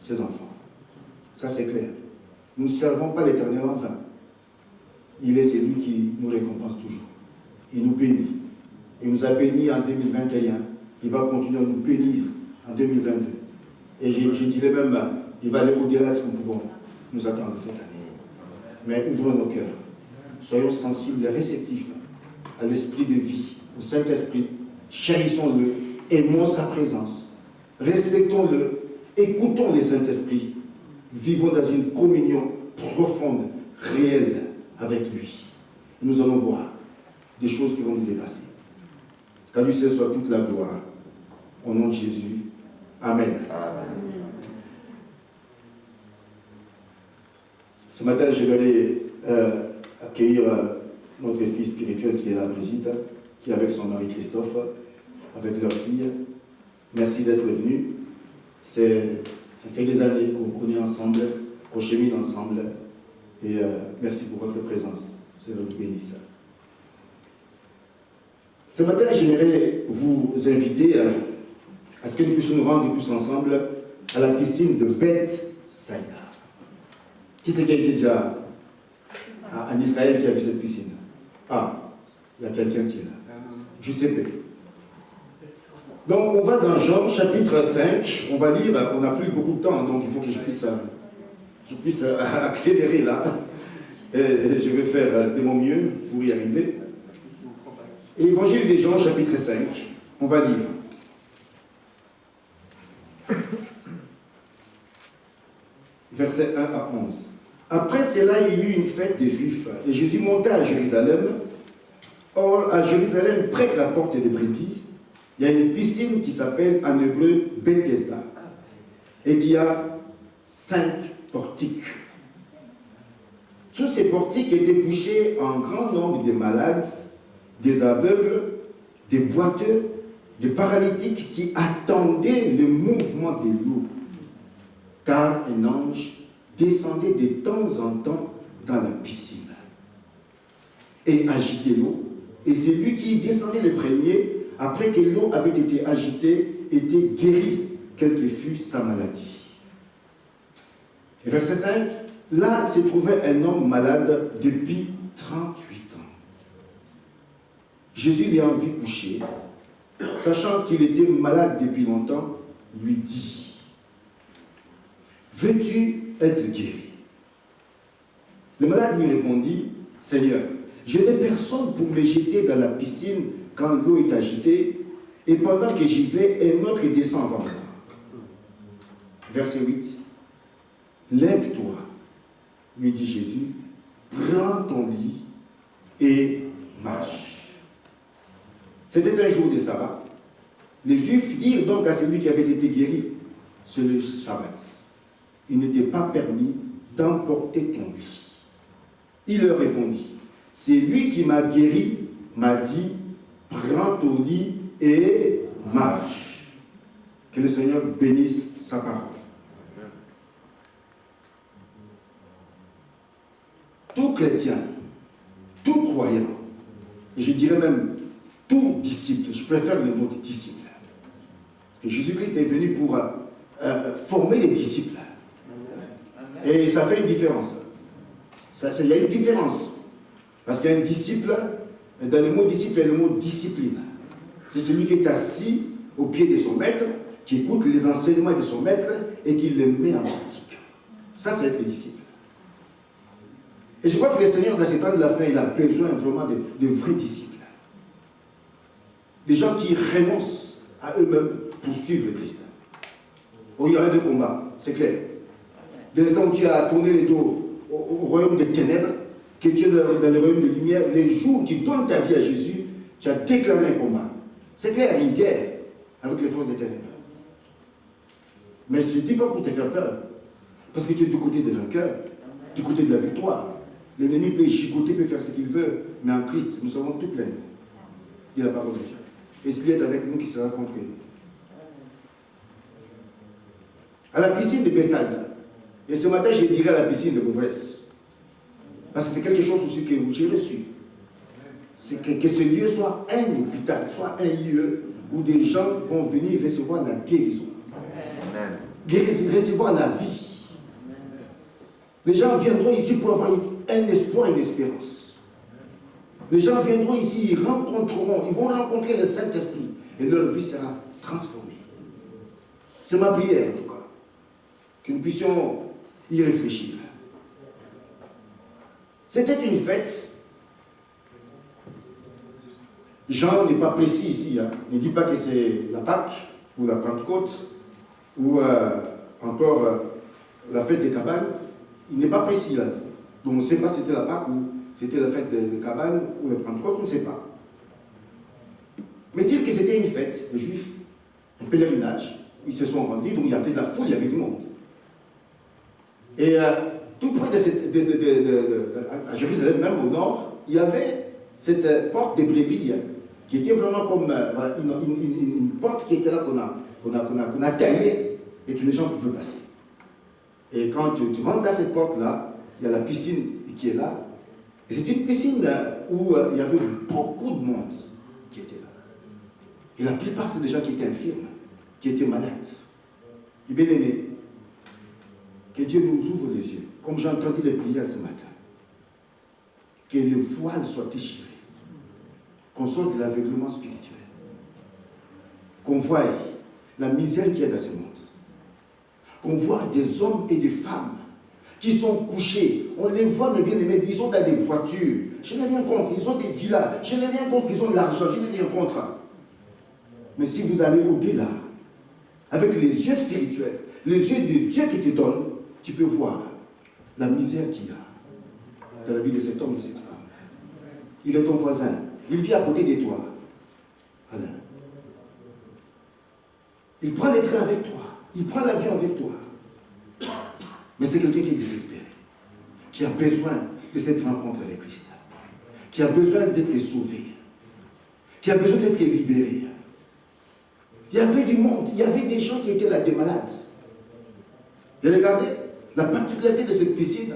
ses enfants. Ça, c'est clair. Nous ne servons pas l'Éternel en vain. Il est celui qui nous récompense toujours. Il nous bénit. Il nous a bénis en 2021. Il va continuer à nous bénir en 2022. Et je dirais même, il va aller au-delà de ce que nous pouvons nous attendre cette année. Mais ouvrons nos cœurs. Soyons sensibles et réceptifs à l'esprit de vie, au Saint-Esprit. Chérissons-le, aimons sa présence, respectons-le, écoutons le Saint-Esprit. Vivons dans une communion profonde, réelle avec lui. Nous allons voir des choses qui vont nous dépasser. Qu'à lui seul soit toute la gloire. Au nom de Jésus. Amen. Amen. Ce matin, j'aimerais accueillir notre fille spirituelle qui est là, Brigitte, qui est avec son mari Christophe, avec leur fille. Merci d'être venus. Ça fait des années qu'on connaît ensemble, qu'on chemine ensemble. Et merci pour votre présence. Seigneur vous bénisse. Ce matin, j'aimerais vous inviter à ce que nous puissions nous rendre tous ensemble à la piscine de Beth-Saïda. Qui c'est qui a été déjà en Israël qui a vu cette piscine? Ah, il y a quelqu'un qui est là. Giuseppe. Donc, on va dans Jean, chapitre 5. On va lire, on n'a plus beaucoup de temps, donc il faut que je puisse accélérer là. Et je vais faire de mon mieux pour y arriver. Et Évangile de Jean, chapitre 5, on va lire. Versets 1 à 11. Après cela, il y eut une fête des Juifs, et Jésus monta à Jérusalem. Or, à Jérusalem, près de la porte des brebis, il y a une piscine qui s'appelle en hébreu Bethesda, et qui a 5 portiques. Tous ces portiques étaient bouchés en grand nombre de malades, des aveugles, des boiteux, des paralytiques qui attendaient le mouvement de l'eau, car un ange descendait de temps en temps dans la piscine et agitait l'eau, et celui qui descendait le premier, après que l'eau avait été agitée, était guéri, quelle que fût sa maladie. Et verset 5, là se trouvait un homme malade depuis 38 ans. Jésus l'ayant vu coucher, sachant qu'il était malade depuis longtemps, lui dit, « Veux-tu être guéri ?» Le malade lui répondit, « Seigneur, je n'ai personne pour me jeter dans la piscine quand l'eau est agitée, et pendant que j'y vais, un autre descend avant moi. » Verset 8. « Lève-toi, lui dit Jésus, prends ton lit et marche. » C'était un jour de sabbat. Les Juifs dirent donc à celui qui avait été guéri, « C'est le Shabbat. Il n'était pas permis d'emporter ton lit. » Il leur répondit, « C'est lui qui m'a guéri, m'a dit, prends ton lit et marche. » Que le Seigneur bénisse sa parole. Tout chrétien, tout croyant, et je dirais même tout disciple, je préfère le mot de disciple, parce que Jésus-Christ est venu pour former les disciples. Et ça fait une différence. Il y a une différence. Parce qu'un disciple, dans le mot disciple, il y a le mot discipline. C'est celui qui est assis au pied de son maître, qui écoute les enseignements de son maître et qui les met en pratique. Ça, c'est être disciple. Et je crois que le Seigneur, dans ces temps de la fin, il a besoin vraiment de vrais disciples. Des gens qui renoncent à eux-mêmes pour suivre le Christ. Oh, il y aura deux combats, c'est clair. Dès l'instant où tu as tourné le dos au royaume des ténèbres, que tu es dans le royaume de lumière, les jours où tu donnes ta vie à Jésus, tu as déclaré un combat. C'est clair, il y a une guerre avec les forces des ténèbres. Mais je ne dis pas pour te faire peur, parce que tu es du côté des vainqueurs, du côté de la victoire. L'ennemi peut chicoter, peut faire ce qu'il veut, mais en Christ, nous sommes tout pleins. Dit la parole de Dieu. Et s'il est avec nous, qui sera contre nous. À la piscine de Bethsaïda. Et ce matin, je dirais à la piscine de Beauvresse. Parce que c'est quelque chose aussi que j'ai reçu. C'est que ce lieu soit un hôpital, soit un lieu où des gens vont venir recevoir la guérison. Amen. recevoir la vie. Les gens viendront ici pour avoir un espoir et une espérance. Les gens viendront ici, ils vont rencontrer le Saint-Esprit et leur vie sera transformée. C'est ma prière en tout cas, que nous puissions y réfléchir. C'était une fête. Jean n'est pas précis ici. Il ne dit pas que c'est la Pâque ou la Pentecôte ou encore la fête des cabanes. Il n'est pas précis là. Donc on ne sait pas si c'était la Pâque ou c'était la fête des cabanes ou la Pentecôte, on ne sait pas. Mais dire que c'était une fête, les Juifs, un pèlerinage, ils se sont rendus, donc il y avait de la foule, il y avait du monde. Et tout près à Jérusalem, même au nord, il y avait cette porte des brebis, qui était vraiment comme une porte qui était là, qu'on a taillée, et que les gens pouvaient passer. Et quand tu rentres dans cette porte-là, il y a la piscine qui est là. Et c'est une piscine où il y avait beaucoup de monde qui était là. Et la plupart, c'est des gens qui étaient infirmes, qui étaient malades. Et bien aimés, que Dieu nous ouvre les yeux, comme j'ai entendu les prières ce matin. Que le voile soit déchiré, qu'on sorte de l'aveuglement spirituel, qu'on voie la misère qu'il y a dans ce monde, qu'on voit des hommes et des femmes qui sont couchés, on les voit, mes bien-aimés, ils sont dans des voitures, je n'ai rien contre, ils ont des villas, je n'ai rien contre, ils ont de l'argent, je n'ai rien contre. Mais si vous allez au-delà, avec les yeux spirituels, les yeux de Dieu qui te donne, tu peux voir la misère qu'il y a dans la vie de cet homme et de cette femme. Il est ton voisin, il vit à côté de toi. Voilà. Il prend les trains avec toi, il prend l'avion avec toi. Mais c'est quelqu'un qui est désespéré, qui a besoin de cette rencontre avec Christ, qui a besoin d'être sauvé, qui a besoin d'être libéré. Il y avait du monde, il y avait des gens qui étaient là, des malades. Et regardez, la particularité de cette piscine,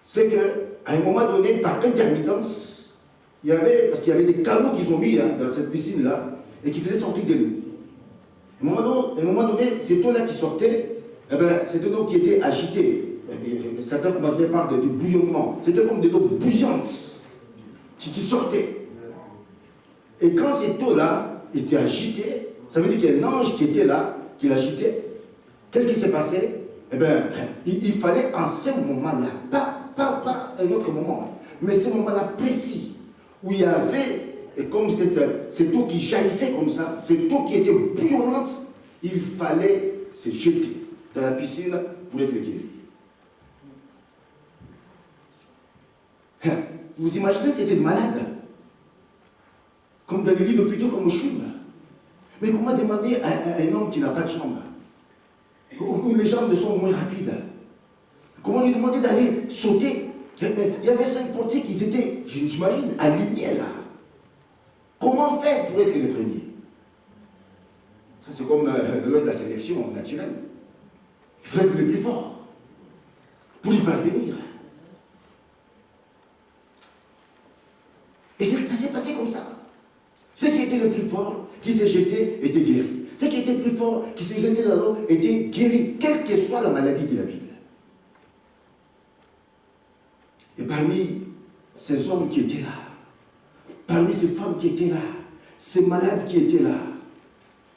c'est qu'à un moment donné, par intermittence, il y avait, parce qu'il y avait des canaux qu'ils ont mis dans cette piscine-là, et qui faisaient sortir de l'eau. À un moment donné, cette eau-là qui sortait, eh ben, c'était une eau qui était agitée. Certains commentaires parlent de bouillonnement. C'était comme des eaux bouillantes qui sortaient. Et quand cette eau-là était agitée, ça veut dire qu'il y a un ange qui était là, qui l'agitait. Qu'est-ce qui s'est passé? Eh bien, il fallait en ce moment-là, pas un autre moment, mais ce moment-là précis, où il y avait, et comme cette eau qui jaillissait comme ça, cette eau qui était bouillonnante, il fallait se jeter dans la piscine pour être guéri. Vous imaginez, c'était malade, comme dans les lits d'hôpitaux, comme au Chouve. Mais comment demander à un homme qui n'a pas de jambes, où les jambes sont moins rapides, comment lui demander d'aller sauter? Il y avait 5 portiers qui étaient, j'imagine, alignés là. Comment faire pour être le premier? Ça, c'est comme lors de la sélection naturelle. Il faut être le plus fort pour y parvenir. Et ça s'est passé comme ça. Ceux qui étaient le plus fort, qui s'est jeté, étaient guéris. Ceux qui étaient le plus forts, qui s'est jeté dans l'eau, étaient guéris, quelle que soit la maladie de la Bible. Et parmi ces hommes qui étaient là, parmi ces femmes qui étaient là, ces malades qui étaient là,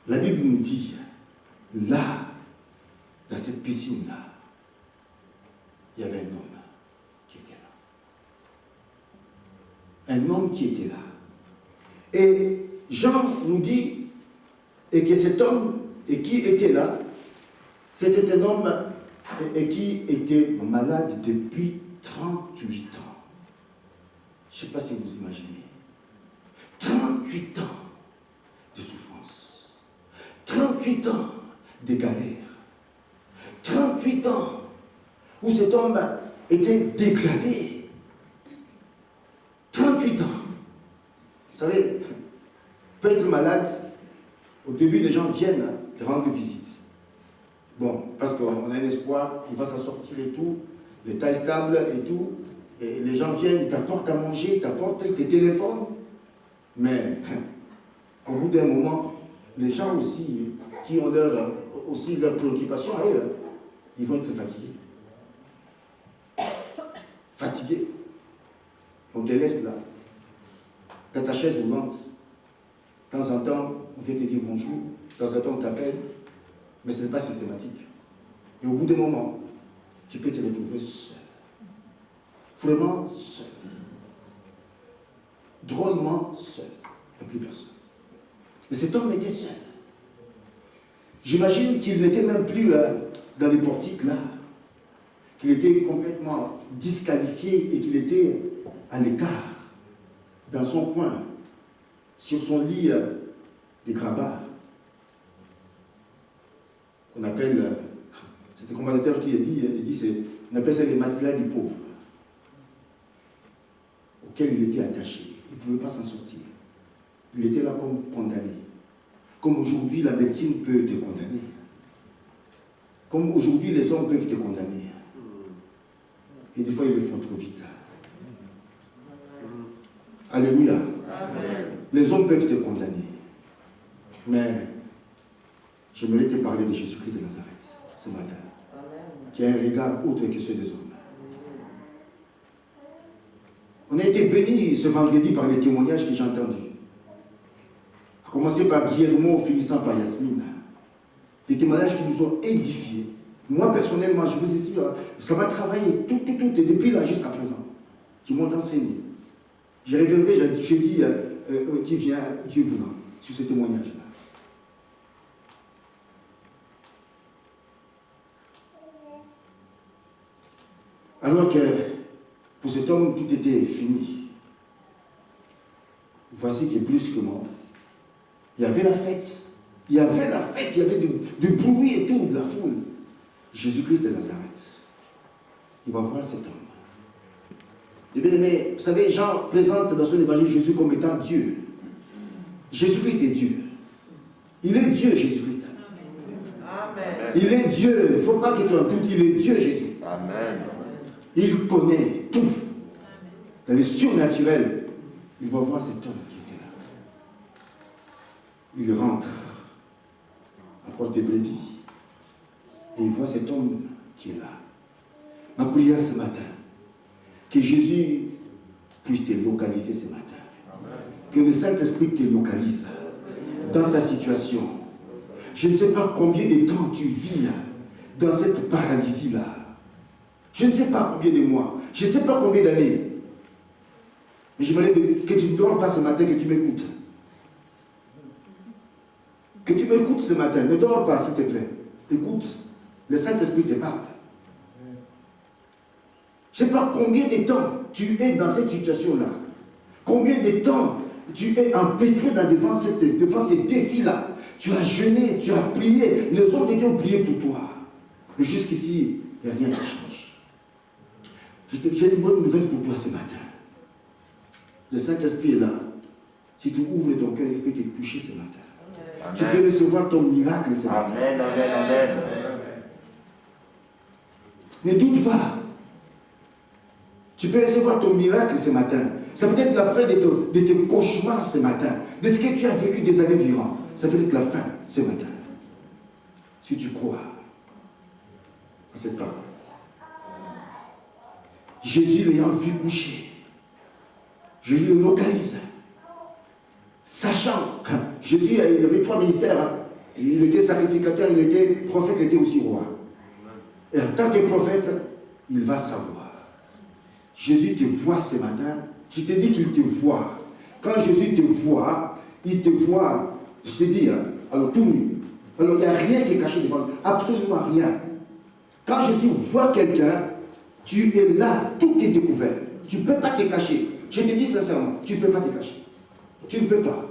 la Bible nous dit, là, dans cette piscine-là, il y avait un homme qui était là. Un homme qui était là. Et Jean nous dit, et que cet homme et qui était là, c'était un homme et qui était malade depuis 38 ans. Je ne sais pas si vous imaginez. 38 ans de souffrance. 38 ans de galère. 38 ans où cet homme était dégradé. 38 ans. Vous savez, peut être malade, au début les gens viennent te rendre visite. Bon, parce qu'on a un espoir, il va s'en sortir et tout, l'état est stable et tout, et les gens viennent, ils t'apportent à manger, ils t'apportent tes téléphones, mais au bout d'un moment, les gens aussi qui ont aussi leurs préoccupations à eux, ils vont être fatigués. Fatigués. On te laisse là, dans ta chaise roulante. De temps en temps, on vient te dire bonjour, de temps en temps, on t'appelle, mais ce n'est pas systématique. Et au bout d'un moment, tu peux te retrouver seul. Vraiment seul. Drôlement seul. Il n'y a plus personne. Et cet homme était seul. J'imagine qu'il n'était même plus dans les portiques là, qu'il était complètement disqualifié et qu'il était à l'écart, dans son coin, sur son lit de grabat, qu'on appelle, c'est un commentateur qui a dit, on appelle ça les matelas du pauvre, auquel il était attaché. Il ne pouvait pas s'en sortir. Il était là comme condamné. Comme aujourd'hui, la médecine peut te condamner. Comme aujourd'hui, les hommes peuvent te condamner. Et des fois, ils le font trop vite. Alléluia. Amen. Les hommes peuvent te condamner. Mais j'aimerais te parler de Jésus-Christ de Nazareth ce matin. Amen. Qui a un regard autre que ceux des hommes. On a été bénis ce vendredi par les témoignages que j'ai entendus. À commencer par Guillermo, finissant par Yasmine. Des témoignages qui nous ont édifiés. Moi, personnellement, je vous ai dit, ça m'a travaillé tout, et depuis là jusqu'à présent, qui m'ont enseigné. Je reviendrai, j'ai dit, qui vient, Dieu voulant, sur ce témoignage-là. Alors que, pour cet homme, tout était fini. Voici qu'il est plus que mort. Il y avait la fête. Il y avait du bruit et tout, de la foule. Jésus-Christ de Nazareth. Il va voir cet homme. Et bien aimé, vous savez, Jean présente dans son évangile Jésus comme étant Dieu. Jésus-Christ est Dieu. Il est Dieu, Jésus-Christ. Amen. Il est Dieu. Il ne faut pas que tu en doutes. Il est Dieu, Jésus. Amen. Il connaît tout. Dans le surnaturel, il va voir cet homme qui était là. Il rentre à porte des brebis. Et il voit cet homme qui est là. Ma prière ce matin, que Jésus puisse te localiser ce matin. Amen. Que le Saint-Esprit te localise dans ta situation. Je ne sais pas combien de temps tu vis dans cette paralysie-là. Je ne sais pas combien de mois. Je ne sais pas combien d'années. Mais j'aimerais que tu ne dors pas ce matin, que tu m'écoutes. Que tu m'écoutes ce matin. Ne dors pas, s'il te plaît. Écoute. Le Saint-Esprit te parle. Je ne sais pas combien de temps tu es dans cette situation-là. Combien de temps tu es empêtré devant ces défis-là. Tu as jeûné, tu as prié. Les autres ont prié pour toi. Mais jusqu'ici, il n'y a rien qui change. J'ai une bonne nouvelle pour toi ce matin. Le Saint-Esprit est là. Si tu ouvres ton cœur, il peut te toucher ce matin. Amen. Tu peux recevoir ton miracle ce matin. Amen, amen, amen. Ne doute pas. Tu peux recevoir ton miracle ce matin. Ça peut être la fin de tes cauchemars ce matin. De ce que tu as vécu des années durant. Ça peut être la fin ce matin. Si tu crois à cette parole. Jésus l'ayant vu coucher. Jésus le localise. Sachant, Jésus, il avait 3 ministères. Hein. Il était sacrificateur, il était prophète, il était aussi roi. Et en tant que prophète, il va savoir. Jésus te voit ce matin. Je te dis qu'il te voit. Quand Jésus te voit, il te voit, je te dis, hein, alors tout nu. Alors il n'y a rien qui est caché devant lui. Absolument rien. Quand Jésus voit quelqu'un, tu es là, tout est découvert. Tu ne peux pas te cacher. Je te dis sincèrement, tu ne peux pas te cacher. Tu ne peux pas.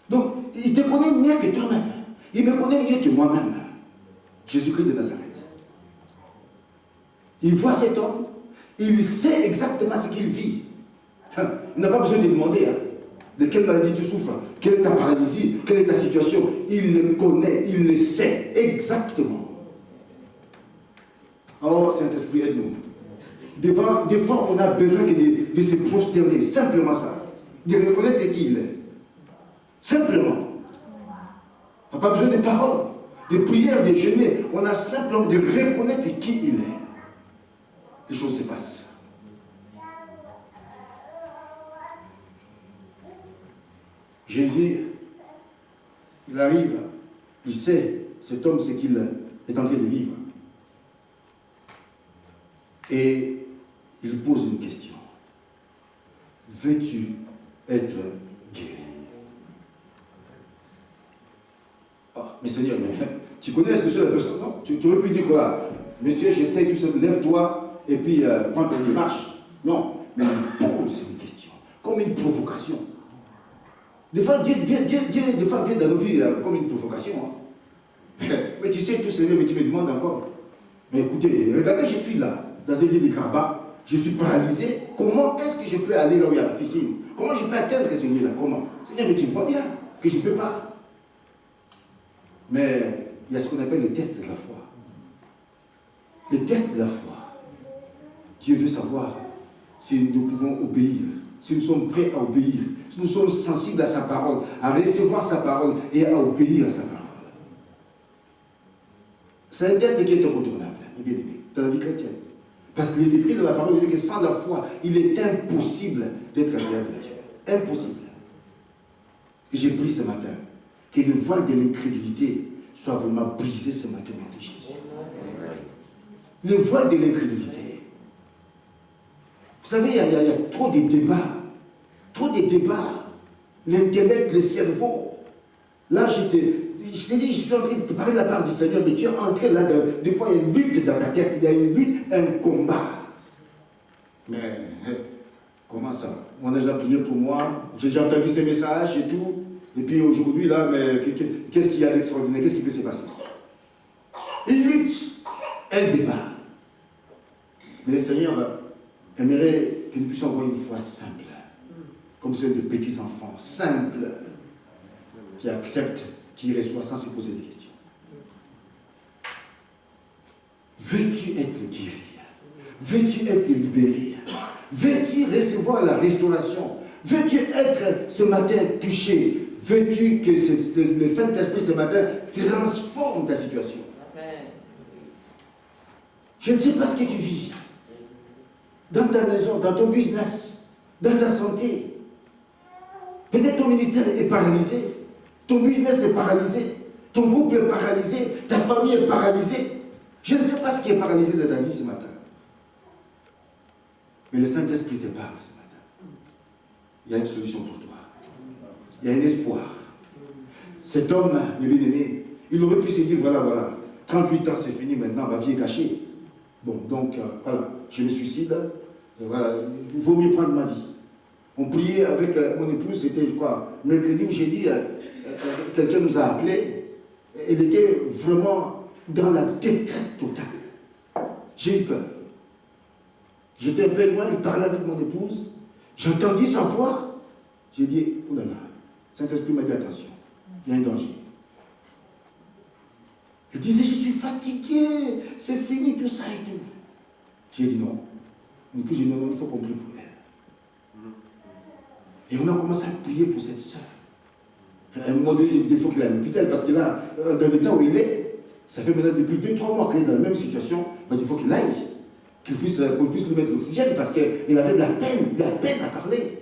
Donc, il te connaît mieux que toi-même. Il me connaît mieux que moi-même. Jésus-Christ de Nazareth. Il voit cet homme, il sait exactement ce qu'il vit. Il n'a pas besoin de demander de quelle maladie tu souffres, quelle est ta paralysie, quelle est ta situation. Il le connaît, il le sait exactement. Oh Saint-Esprit, aide-nous. Des fois, on a besoin de se prosterner, simplement ça. De reconnaître qui il est. Simplement. n'a pas besoin de paroles, de prières, de jeûner. On a simplement de reconnaître qui il est. Les choses se passent. Jésus, il arrive, il sait, cet homme, ce qu'il est en train de vivre. Et il pose une question. Veux-tu être guéri? Oh, mais Seigneur, mais, tu connais ce que la personne, non? Tu aurais pu dire quoi? Monsieur, je sais que tu lève-toi et puis prends ton marche. Non, mais il pose une question, comme une provocation. Des fois, Dieu des fois, vient dans nos vies comme une provocation. Hein. Mais tu sais tout Seigneur, mais tu me demandes encore. Mais écoutez, regardez, je suis là, dans un lieu de Karba, je suis paralysé. Comment est-ce que je peux aller là où il y a la piscine? Comment je peux atteindre ce lieu-là? Comment? Seigneur, mais tu vois bien que je ne peux pas. Mais il y a ce qu'on appelle les tests de la foi. Les tests de la foi. Dieu veut savoir si nous pouvons obéir, si nous sommes prêts à obéir, si nous sommes sensibles à sa parole, à recevoir sa parole et à obéir à sa parole. C'est un test qui est incontournable, bien aimé, dans la vie chrétienne. Parce qu'il est écrit dans la parole de Dieu que sans la foi, il est impossible d'être agréable à Dieu. Impossible. Et j'ai pris ce matin que le voile de l'incrédulité soit vraiment brisé ce matin au nom de Jésus. Le voile de l'incrédulité. Vous savez, il y a trop de débats. Trop de débats. L'intellect, le cerveau. Là, je te dis, je suis en train de te parler de la part du Seigneur, mais tu es entré là, des fois, il y a une lutte dans ta tête, il y a une lutte, un combat. Mais, comment ça? On a déjà prié pour moi, j'ai déjà entendu ces messages et tout, et puis aujourd'hui, là, mais qu'est-ce qu'il y a d'extraordinaire? Qu'est-ce qui peut se passer? Une lutte, un débat. Mais le Seigneur aimerait que nous puissions avoir une foi simple, comme celle de petits enfants, simples, qui acceptent, qui reçoivent sans se poser des questions. Veux-tu être guéri? Veux-tu être libéré? Veux-tu recevoir la restauration? Veux-tu être ce matin touché? Veux-tu que le Saint-Esprit ce matin transforme ta situation? Je ne sais pas ce que tu vis. Dans ta maison, dans ton business, dans ta santé. Peut-être ton ministère est paralysé. Ton business est paralysé. Ton couple est paralysé. Ta famille est paralysée. Je ne sais pas ce qui est paralysé dans ta vie ce matin. Mais le Saint-Esprit te parle ce matin. Il y a une solution pour toi. Il y a un espoir. Cet homme, le bien-aimé, il aurait pu se dire, voilà, 38 ans c'est fini maintenant, ma vie est gâchée. Bon, donc, voilà, je me suicide. Voilà, il vaut mieux prendre ma vie. On priait avec mon épouse, c'était, je crois, mercredi ou jeudi, quelqu'un nous a appelés. Elle était vraiment dans la détresse totale. J'ai eu peur. J'étais un peu loin, il parlait avec mon épouse. J'ai entendu sa voix. J'ai dit, oh là là, Saint-Esprit m'a dit attention, il y a un danger. Il disait, je suis fatigué, c'est fini tout ça et tout. J'ai dit non. Mais puis j'ai dit non, il faut qu'on prie pour elle. Et on a commencé à prier pour cette soeur. À un moment donné, il faut qu'il aille à l'hôpital parce que là, dans le temps où il est, ça fait maintenant depuis 2-3 mois qu'il est dans la même situation. Donc il faut qu'il aille, qu'on puisse lui mettre l'oxygène parce qu'il avait de la peine à parler.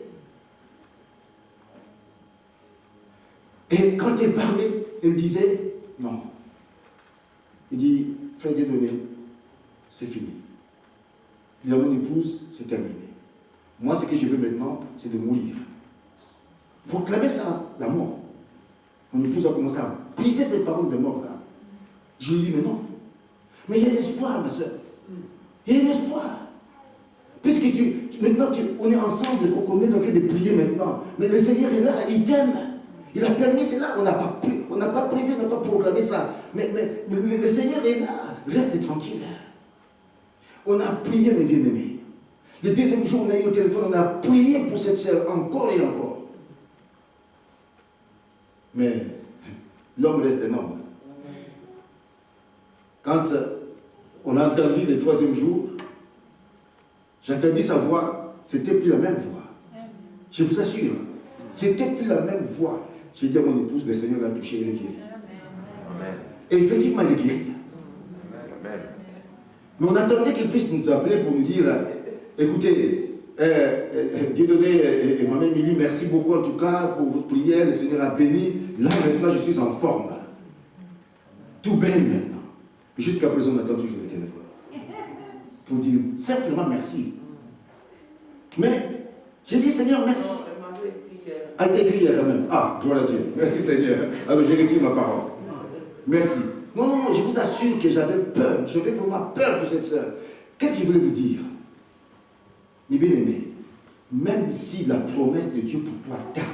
Et quand elle parlait, elle disait non. Il dit, frère Dieudonné, c'est fini. Il dit à mon épouse, c'est terminé. Moi, ce que je veux maintenant, c'est de mourir. Pour clamer ça, la mort. Mon épouse a commencé à briser cette parole de mort-là. Je lui dis, mais non. Mais il y a un espoir, ma soeur. Il y a un espoir. Puisque maintenant, on est ensemble, on est en train de prier maintenant. Mais le Seigneur est là, il t'aime. Il a permis cela, on n'a pas privé, on n'a pas proclamé ça. Mais le Seigneur est là, reste tranquille. On a prié, mes bien-aimés. Le deuxième jour, on a eu au téléphone, on a prié pour cette sœur encore et encore. Mais l'homme reste un homme. Quand on a entendu le troisième jour, j'ai entendu sa voix, c'était plus la même voix. Je vous assure, c'était plus la même voix. J'ai dit à mon épouse, le Seigneur l'a touché, il est guéri. Et effectivement, il est guéri. Mais on attendait qu'il puisse nous appeler pour nous dire, écoutez, Dieudonné et moi-même, il dit merci beaucoup en tout cas pour votre prière, le Seigneur a béni. Là maintenant, je suis en forme. Tout baigne maintenant. Et jusqu'à présent, on attend toujours le téléphone. Pour dire simplement merci. Mais j'ai dit, Seigneur, merci. A été écrit quand même. Ah, gloire à Dieu. Merci Seigneur. Alors j'ai retiré ma parole. Merci. Non, non, non, je vous assure que j'avais peur. J'avais vraiment peur pour cette sœur. Qu'est-ce que je voulais vous dire? Mes bien-aimés, même si la promesse de Dieu pour toi tarde,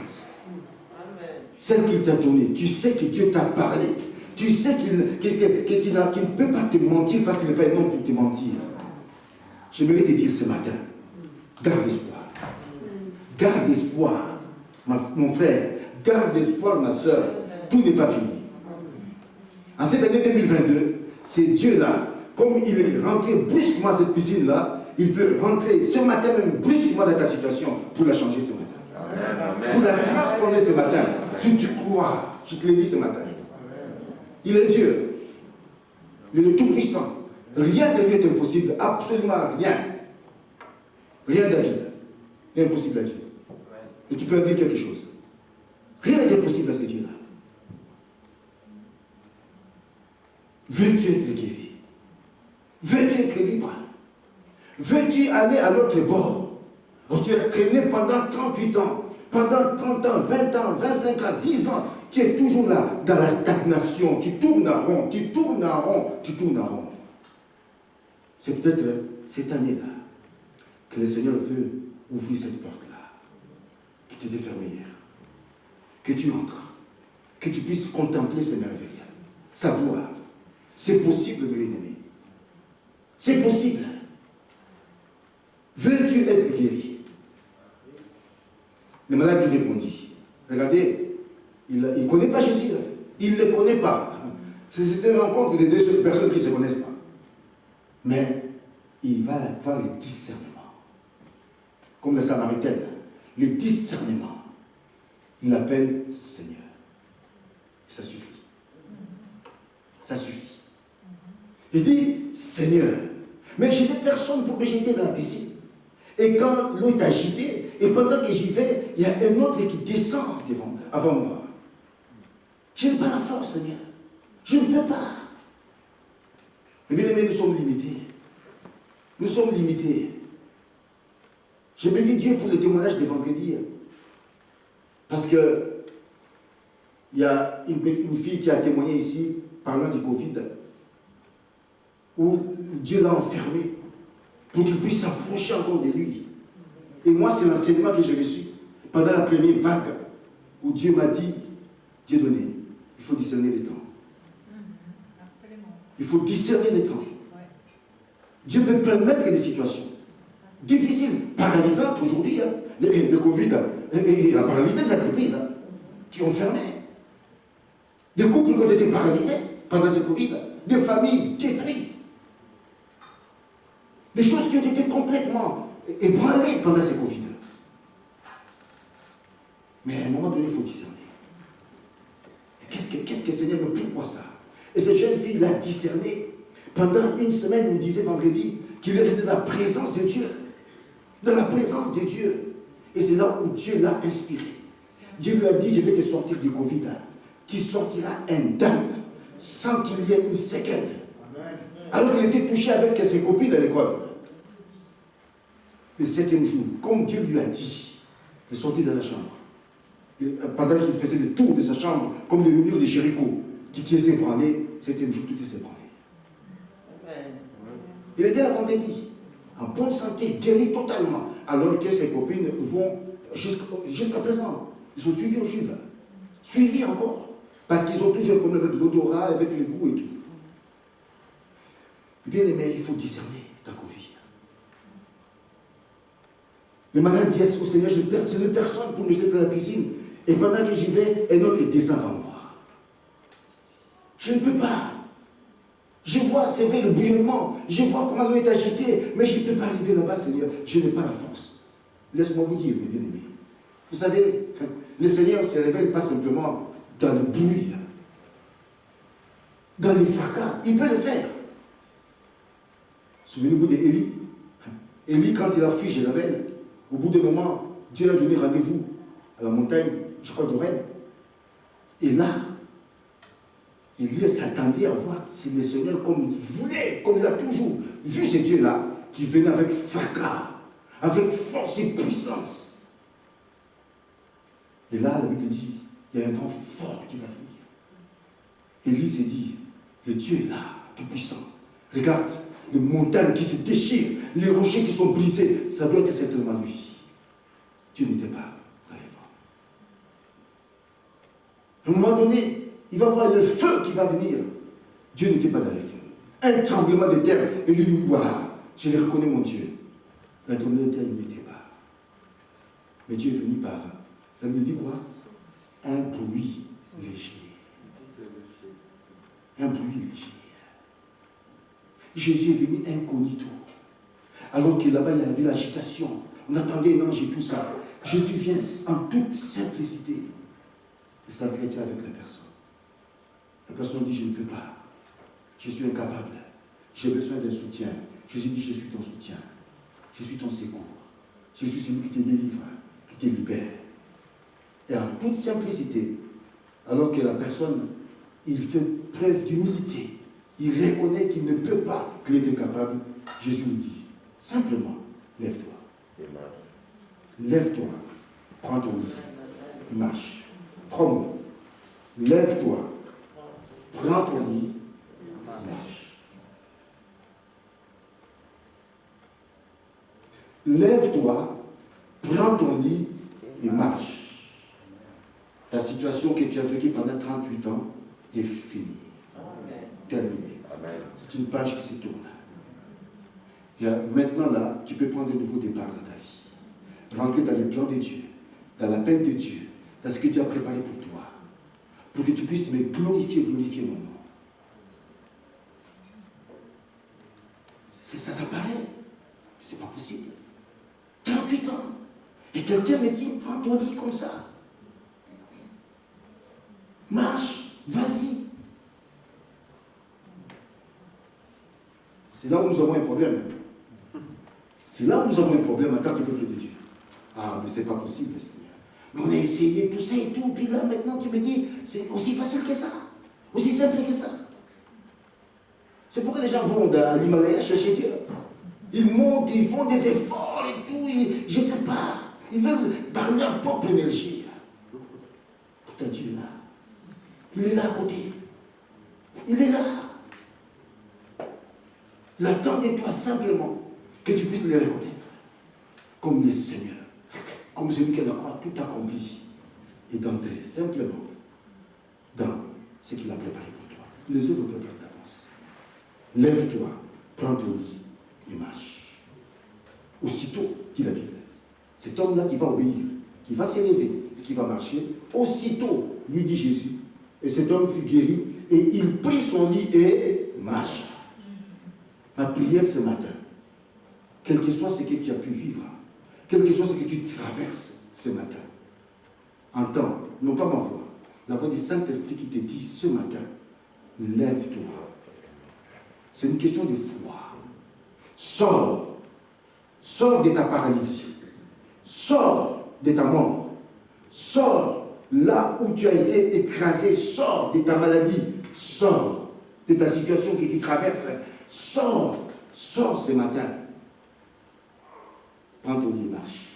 celle qu'il t'a donnée, tu sais que Dieu t'a parlé, tu sais qu'il ne peut pas te mentir parce qu'il n'est pas un homme pour te mentir. J'aimerais te dire ce matin, garde espoir. Garde espoir, mon frère. Garde espoir, ma soeur. Tout n'est pas fini. En cette année 2022, c'est Dieu-là, comme il est rentré brusquement à cette piscine-là, il peut rentrer ce matin même brusquement dans ta situation pour la changer ce matin. Pour la transformer ce matin. Si tu crois, je te l'ai dit ce matin. Il est Dieu. Il est le Tout-Puissant. Rien de lui est impossible. Absolument rien. Rien, David, n'est impossible à Dieu. Et tu peux en dire quelque chose. Rien n'est impossible à ce Dieu-là. Veux-tu être guéri? Veux-tu être libre? Veux-tu aller à l'autre bord? Tu es traîné pendant 38 ans, pendant 30 ans, 20 ans, 25 ans, 10 ans. Tu es toujours là, dans la stagnation. Tu tournes en rond, tu tournes en rond, tu tournes en rond. C'est peut-être cette année-là que le Seigneur veut ouvrir cette porte-là, qui était fermée hier. Que tu entres, que tu puisses contempler ses merveilles, sa gloire. C'est possible, mes bien-aimés. C'est possible. Veux-tu être guéri? Le malade lui répondit. Regardez, il ne connaît pas Jésus. Il ne le connaît pas. C'est une rencontre de deux personnes qui ne se connaissent pas. Mais il va avoir le discernement. Comme le Samaritain. Le discernement. Il l'appelle Seigneur. Et ça suffit. Ça suffit. Il dit, Seigneur, mais je n'ai personne pour me jeter dans la piscine. Et quand l'eau est agitée, et pendant que j'y vais, il y a un autre qui descend avant moi. Je n'ai pas la force, Seigneur. Je ne peux pas. Mais bien aimés, nous sommes limités. Nous sommes limités. Je bénis Dieu pour le témoignage de vendredi. Parce que il y a une fille qui a témoigné ici, parlant du Covid, où Dieu l'a enfermé pour qu'il puisse s'approcher encore de lui. Et moi, c'est l'enseignement que j'ai reçu pendant la première vague, où Dieu m'a dit, Dieu donné, il faut discerner les temps. Il faut discerner les temps. Dieu peut permettre des situations difficiles, paralysantes aujourd'hui. Hein. Le Covid a paralysé les entreprises qui ont fermé. Des couples qui ont été paralysés pendant ce Covid. Des familles détruites. Des choses qui ont été complètement ébranlées pendant ce Covid. Mais à un moment donné, il faut discerner. Qu'est-ce que le Seigneur me pourquoi ça? Et cette jeune fille l'a discerné. Pendant une semaine, il nous disait vendredi qu'il est resté dans la présence de Dieu. Dans la présence de Dieu. Et c'est là où Dieu l'a inspiré. Dieu lui a dit, je vais te sortir du Covid. Tu sortiras indemne, sans qu'il y ait une séquelle. Alors qu'il était touché avec ses copines à l'école. Le 7e jour, comme Dieu lui a dit, il est sorti de la chambre. Et pendant qu'il faisait le tour de sa chambre, comme le mur de Jéricho, qui s'est ébranlé, 7e jour, tout s'est ébranlé. Il était là vendredi, en bonne santé, guéri totalement, alors que ses copines vont jusqu'à présent. Ils sont suivis aux Juifs. Suivis encore. Parce qu'ils ont toujours un problème avec l'odorat, avec le goût et tout. Bien aimé, il faut discerner ta vie. Le malade dit au Seigneur, je n'ai personne pour me jeter dans la piscine. Et pendant que j'y vais, un autre descend avant moi. Je ne peux pas. Je vois, c'est vrai, le bouillonnement. Je vois comment l'eau est agitée. Mais je ne peux pas arriver là-bas, Seigneur. Je n'ai pas la force. Laisse-moi vous dire, mes bien-aimés. Vous savez, le Seigneur ne se révèle pas simplement dans le bruit. dans les fracas. Il peut le faire. Souvenez-vous d'Élie. Élie, quand il a fui Jézabel, au bout d'un moment, Dieu lui a donné rendez-vous à la montagne, je crois, d'Oreb. Et là, Élie s'attendait à voir le Seigneur comme il voulait, comme il a toujours vu ce Dieu-là, qui venait avec fracas, avec force et puissance. Et là, la Bible dit, il y a un vent fort qui va venir. Élie s'est dit, le Dieu est là, tout puissant. Regarde, les montagnes qui se déchirent, les rochers qui sont brisés, ça doit être certainement lui. Dieu n'était pas dans les vents. À un moment donné, il va y avoir le feu qui va venir. Dieu n'était pas dans les feux. Un tremblement de terre, et lui dit, voilà, je le reconnais mon Dieu. Un tremblement de terre, il n'y était pas. Mais Dieu est venu par, ça me dit quoi? Un bruit léger. Un bruit léger. Jésus est venu incognito. Alors que là-bas, il y avait l'agitation. On attendait un ange et tout ça. Jésus vient en toute simplicité et s'entretient avec la personne. La personne dit, je ne peux pas. Je suis incapable. J'ai besoin d'un soutien. Jésus dit, je suis ton soutien. Je suis ton secours. Je suis celui qui te délivre, qui te libère. Et en toute simplicité, alors que la personne, il fait preuve d'humilité, il reconnaît qu'il ne peut pas, qu'il est incapable, Jésus lui dit, simplement, lève-toi. Lève-toi, prends ton lit et marche. 3 mots. Lève-toi, prends ton lit, marche. Lève-toi, prends ton lit et marche. Ta situation que tu as vécue pendant 38 ans est finie. Terminée. C'est une page qui se tourne. Et maintenant là, tu peux prendre de nouveaux départs dans ta vie. Rentrer dans les plans de Dieu, dans l'appel de Dieu, dans ce que Dieu a préparé pour toi, pour que tu puisses me glorifier mon nom. Ça paraît, mais c'est pas possible. 38 ans. Et quelqu'un me dit, prends ton lit comme ça. Marche, vas-y. C'est là où nous avons un problème. C'est là où nous avons un problème en tant que peuple de Dieu. Ah, mais c'est pas possible, Seigneur. Mais on a essayé tout ça et tout, puis là, maintenant, tu me dis, c'est aussi facile que ça, aussi simple que ça. C'est pourquoi les gens vont à l'Himalaya chercher Dieu. Ils montent, ils font des efforts et tout, je ne sais pas. Ils veulent par leur propre énergie. Pourtant, Dieu est là. Il est là à côté. Il est là. Il attend de toi simplement que tu puisses le reconnaître comme le Seigneur, comme celui qui a la croix tout accompli, et d'entrer simplement dans ce qu'il a préparé pour toi. Les œuvres préparées d'avance. Lève-toi, prends ton lit et marche. Aussitôt, dit la Bible, cet homme-là qui va obéir, qui va s'élever et qui va marcher, aussitôt, lui dit Jésus, et cet homme fut guéri, et il prit son lit et marcha. Ma prière ce matin, quel que soit ce que tu as pu vivre, quel que soit ce que tu traverses ce matin, entends, non pas ma voix, la voix du Saint-Esprit qui te dit ce matin, lève-toi. C'est une question de foi. Sors. Sors de ta paralysie. Sors de ta mort. Sors là où tu as été écrasé. Sors de ta maladie. Sors de ta situation que tu traverses. Sors. Sors ce matin. Prends ton lit et marche.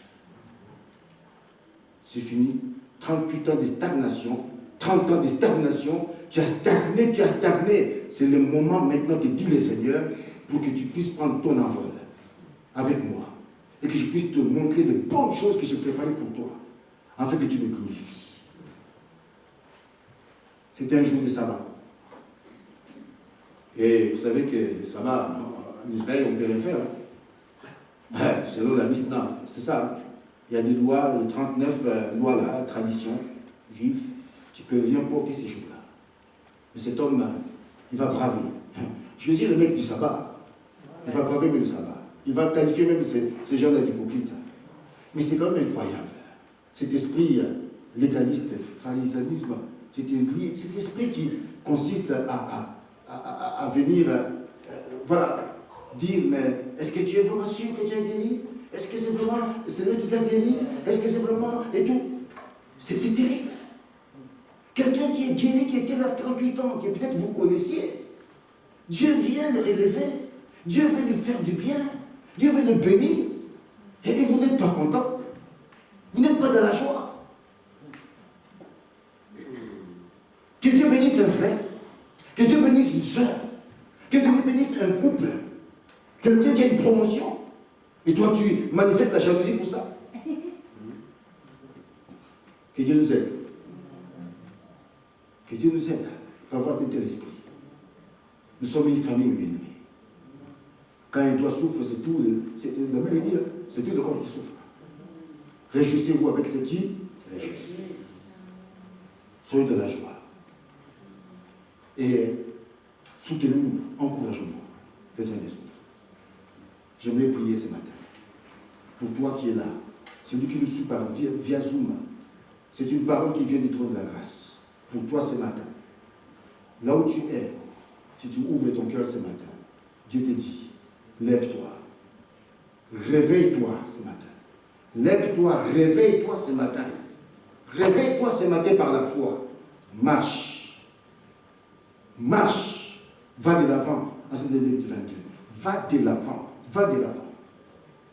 C'est fini. 38 ans de stagnation. 30 ans de stagnation. Tu as stagné. C'est le moment maintenant de dire le Seigneur pour que tu puisses prendre ton envol avec moi et que je puisse te montrer de bonnes choses que j'ai préparées pour toi afin que tu me glorifies. C'était un jour de sabbat. Et vous savez que le sabbat, en Israël, on ne peut rien faire. Hein? Selon la Mishnah, c'est ça. Il y a des lois, les 39 lois là, tradition juive, tu ne peux rien porter ces jours-là. Mais cet homme, il va braver. Jésus est le mec du sabbat. Il va braver même le sabbat. Il va qualifier même ces gens-là d'hypocrites. Mais c'est quand même incroyable. Cet esprit légaliste, pharisaïsme, cet esprit qui consiste à venir, voilà, dire, mais est-ce que tu es vraiment sûr que tu es guéri? Est-ce que c'est vraiment le Seigneur qui t'a guéri? Est-ce que c'est vraiment... Et tout. C'est terrible. Quelqu'un qui est guéri, qui était là 38 ans, que peut-être vous connaissiez, Dieu vient le élever. Dieu veut lui faire du bien. Dieu veut le bénir. Et vous n'êtes pas content. Vous n'êtes pas dans la joie. Que Dieu bénisse un frère. Que Dieu bénisse une soeur. Que Dieu bénisse un couple. Quelqu'un qui a une promotion. Et toi, tu manifestes la jalousie pour ça. Que Dieu nous aide. Que Dieu nous aide à avoir de tel esprit. Nous sommes une famille bien-aimée. Quand un doigt souffre, c'est tout, la Bible dit, c'est tout le corps qui souffre. Réjouissez-vous avec ce qui réjouissent. Soyez de la joie. Et soutenez-nous, encouragez-nous les uns les autres. J'aimerais prier ce matin. Pour toi qui es là, celui qui nous suit via Zoom, c'est une parole qui vient du trône de la grâce. Pour toi ce matin, là où tu es, si tu ouvres ton cœur ce matin, Dieu te dit, lève-toi, réveille-toi ce matin. Lève-toi, réveille-toi ce matin. Réveille-toi ce matin par la foi. Marche. Marche. Va de l'avant à cette année 2022. Va de l'avant. Va de l'avant.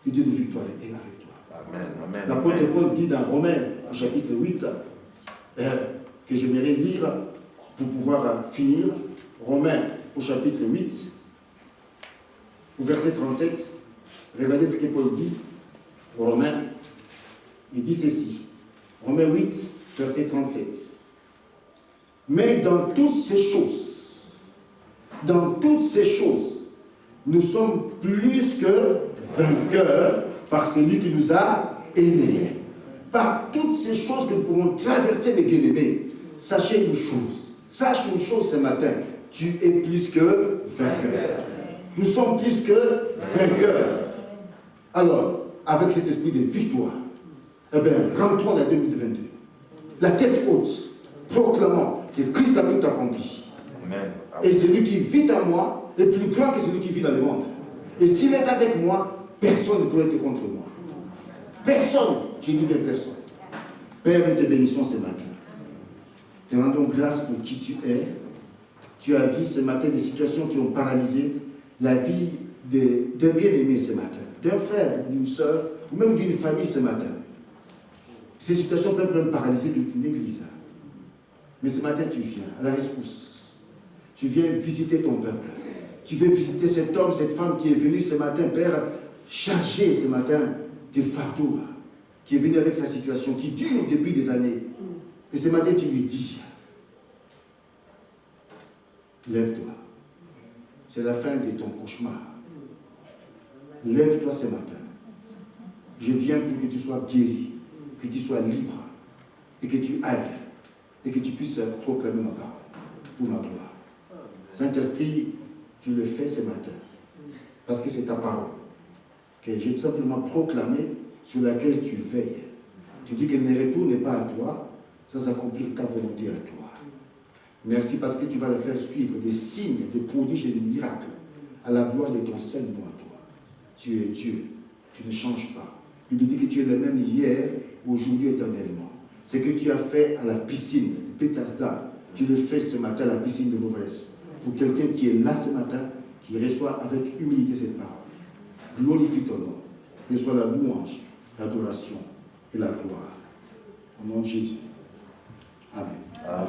Que Dieu de victoire est avec toi. Amen. L'apôtre Paul dit dans Romains, au chapitre 8, que j'aimerais lire pour pouvoir finir. Romains, au chapitre 8, au verset 37. Regardez ce que Paul dit. Romains, il dit ceci. Romains 8, verset 37. Mais dans toutes ces choses, nous sommes plus que vainqueurs par celui qui nous a aimés. Par toutes ces choses que nous pouvons traverser, les bien-aimés, sachez une chose. Sache une chose ce matin. Tu es plus que vainqueur. Nous sommes plus que vainqueurs. Alors, avec cet esprit de victoire, eh bien, rentre-toi dans 2022. La tête haute, proclamant que Christ a tout accompli. Amen. Et celui qui vit en moi est plus grand que celui qui vit dans le monde. Et s'il est avec moi, personne ne pourrait être contre moi. Personne, je dis bien personne. Père, nous te bénissons ce matin. Te rendons grâce pour qui tu es. Tu as vu ce matin des situations qui ont paralysé la vie d'un bien-aimé ce matin, d'un frère, d'une soeur, ou même d'une famille ce matin. Ces situations peuvent même paralyser toute une église. Mais ce matin, tu viens à la rescousse. Tu viens visiter ton peuple. Tu viens visiter cet homme, cette femme qui est venu ce matin, Père, chargé ce matin de fardeau, qui est venu avec sa situation, qui dure depuis des années. Et ce matin, tu lui dis, lève-toi. C'est la fin de ton cauchemar. Lève-toi ce matin. Je viens pour que tu sois guéri, que tu sois libre, et que tu ailles, et que tu puisses proclamer ma parole pour ma gloire. Saint-Esprit, tu le fais ce matin, parce que c'est ta parole, que j'ai simplement proclamé, sur laquelle tu veilles. Tu dis qu'elle ne retourne pas à toi, sans accomplir ta volonté à toi. Merci parce que tu vas le faire suivre des signes, des prodiges et des miracles, à la gloire de ton seul nom à toi. Tu es Dieu, tu ne changes pas. Il te dit que tu es le même hier, aujourd'hui, éternellement. Ce que tu as fait à la piscine de Bethesda, tu le fais ce matin à la piscine de Beauvresse. Pour quelqu'un qui est là ce matin, qui reçoit avec humilité cette parole. Glorifie ton nom. Reçois la louange, l'adoration et la gloire. Au nom de Jésus. Amen. Amen.